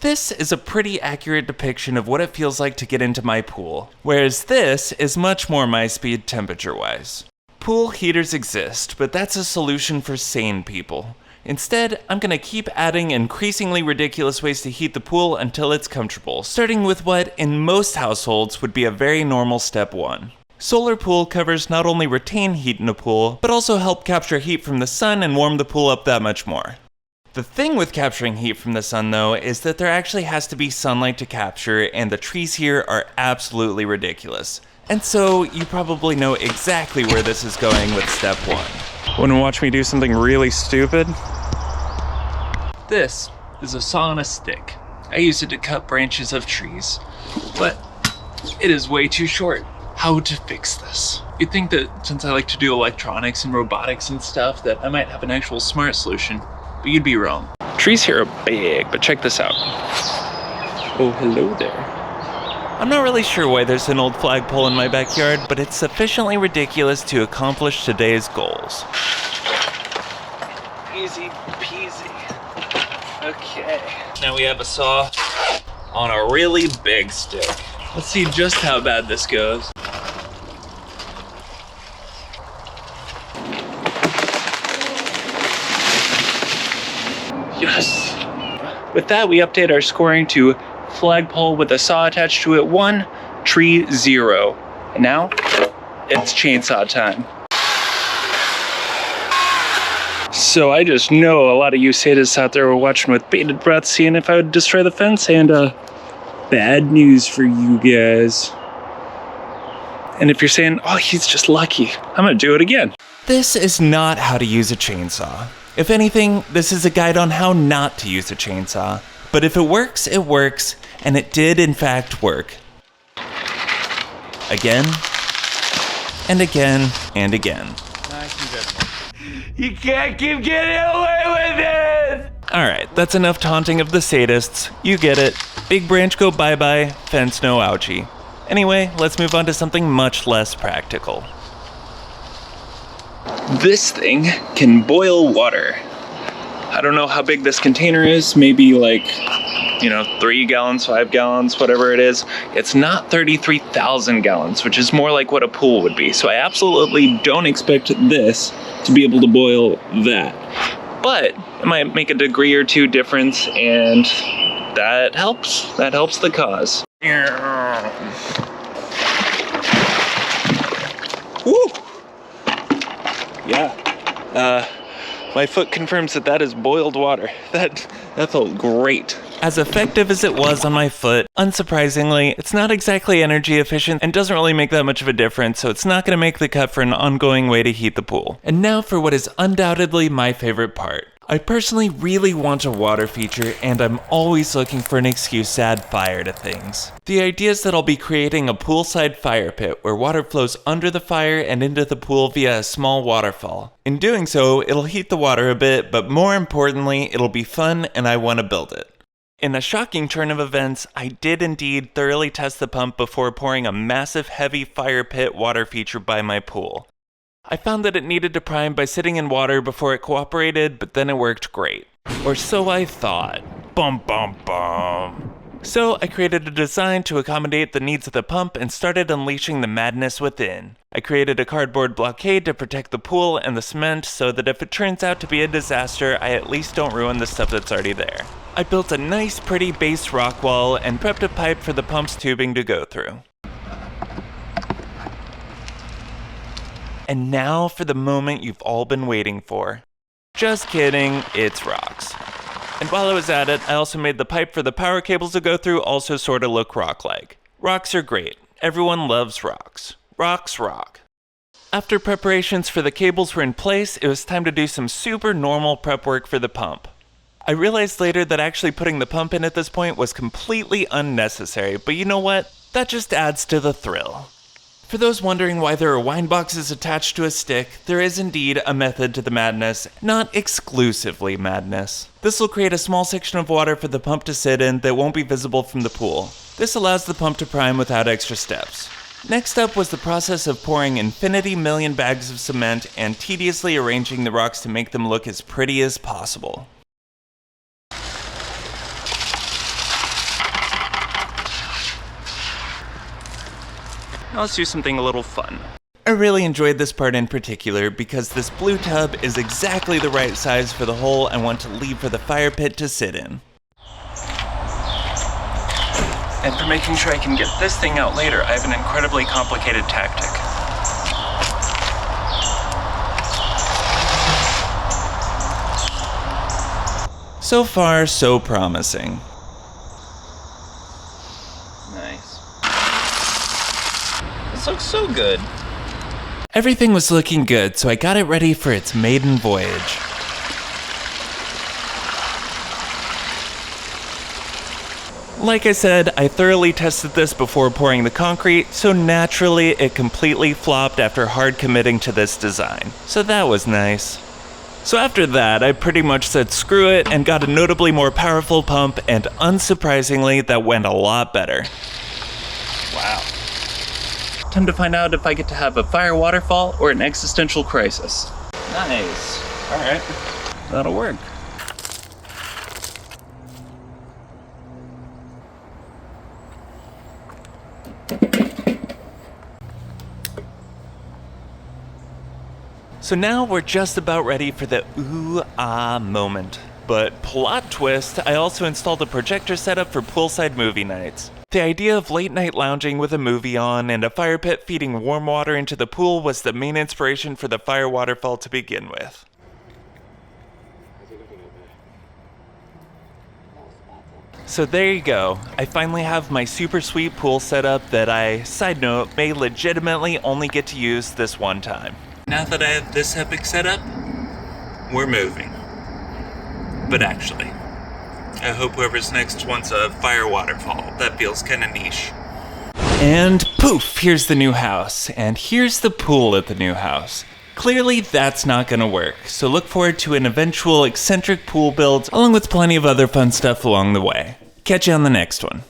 This is a pretty accurate depiction of what it feels like to get into my pool, whereas this is much more my speed temperature-wise. Pool heaters exist, but that's a solution for sane people. Instead, I'm gonna keep adding increasingly ridiculous ways to heat the pool until it's comfortable, starting with what, in most households, would be a very normal step 1. Solar pool covers not only retain heat in a pool, but also help capture heat from the sun and warm the pool up that much more. The thing with capturing heat from the sun, though, is that there actually has to be sunlight to capture, and the trees here are absolutely ridiculous. And so, you probably know exactly where this is going with step 1. Want to watch me do something really stupid? This is a saw on a stick. I use it to cut branches of trees, but it is way too short. How to fix this? You'd think that since I like to do electronics and robotics and stuff that I might have an actual smart solution, but you'd be wrong. Trees here are big, but check this out. Oh, hello there. I'm not really sure why there's an old flagpole in my backyard, but it's sufficiently ridiculous to accomplish today's goals. Easy peasy. Okay. Now we have a saw on a really big stick. Let's see just how bad this goes. Yes! With that, we update our scoring to flagpole with a saw attached to it 1, tree 0. And now, it's chainsaw time. So I just know a lot of you sadists out there were watching with bated breath, seeing if I would destroy the fence, and bad news for you guys. And if you're saying, oh, he's just lucky, I'm gonna do it again. This is not how to use a chainsaw. If anything, this is a guide on how not to use a chainsaw. But if it works, and it did in fact work. Again, and again, and again. You can't keep getting away with it! Alright, that's enough taunting of the sadists. You get it. Big branch go bye-bye, fence no ouchie. Anyway, let's move on to something much less practical. This thing can boil water. I don't know how big this container is, maybe like, 3 gallons, 5 gallons, whatever it is. It's not 33,000 gallons, which is more like what a pool would be. So I absolutely don't expect this to be able to boil that. But it might make a degree or 2 difference, and that helps. That helps the cause. Woo! Yeah. My foot confirms that is boiled water. That felt great. As effective as it was on my foot, unsurprisingly, it's not exactly energy efficient and doesn't really make that much of a difference, so it's not going to make the cut for an ongoing way to heat the pool. And now for what is undoubtedly my favorite part. I personally really want a water feature, and I'm always looking for an excuse to add fire to things. The idea is that I'll be creating a poolside fire pit where water flows under the fire and into the pool via a small waterfall. In doing so, it'll heat the water a bit, but more importantly, it'll be fun and I want to build it. In a shocking turn of events, I did indeed thoroughly test the pump before pouring a massive heavy fire pit water feature by my pool. I found that it needed to prime by sitting in water before it cooperated, but then it worked great. Or so I thought. Bum bum bum. So I created a design to accommodate the needs of the pump and started unleashing the madness within. I created a cardboard blockade to protect the pool and the cement so that if it turns out to be a disaster, I at least don't ruin the stuff that's already there. I built a nice pretty base rock wall and prepped a pipe for the pump's tubing to go through. And now for the moment you've all been waiting for. Just kidding, it's rocks. And while I was at it, I also made the pipe for the power cables to go through also sort of look rock-like. Rocks are great. Everyone loves rocks. Rocks rock. After preparations for the cables were in place, it was time to do some super normal prep work for the pump. I realized later that actually putting the pump in at this point was completely unnecessary, but you know what? That just adds to the thrill. For those wondering why there are wine boxes attached to a stick, there is indeed a method to the madness, not exclusively madness. This will create a small section of water for the pump to sit in that won't be visible from the pool. This allows the pump to prime without extra steps. Next up was the process of pouring infinity million bags of cement and tediously arranging the rocks to make them look as pretty as possible. Now let's do something a little fun. I really enjoyed this part in particular because this blue tub is exactly the right size for the hole I want to leave for the fire pit to sit in. And for making sure I can get this thing out later, I have an incredibly complicated tactic. So far, so promising. Nice. This looks so good. Everything was looking good, so I got it ready for its maiden voyage. Like I said, I thoroughly tested this before pouring the concrete, so naturally it completely flopped after hard committing to this design. So that was nice. So after that, I pretty much said screw it and got a notably more powerful pump, and unsurprisingly, that went a lot better. Wow. Time to find out if I get to have a fire waterfall or an existential crisis. Nice. All right. That'll work. So now we're just about ready for the ooh-ah moment. But plot twist, I also installed a projector setup for poolside movie nights. The idea of late night lounging with a movie on and a fire pit feeding warm water into the pool was the main inspiration for the fire waterfall to begin with. So there you go. I finally have my super sweet pool setup that I, side note, may legitimately only get to use this one time. Now that I have this epic setup, we're moving. But actually, I hope whoever's next wants a fire waterfall. That feels kinda niche. And poof, here's the new house. And here's the pool at the new house. Clearly that's not gonna work, so look forward to an eventual eccentric pool build along with plenty of other fun stuff along the way. Catch you on the next one.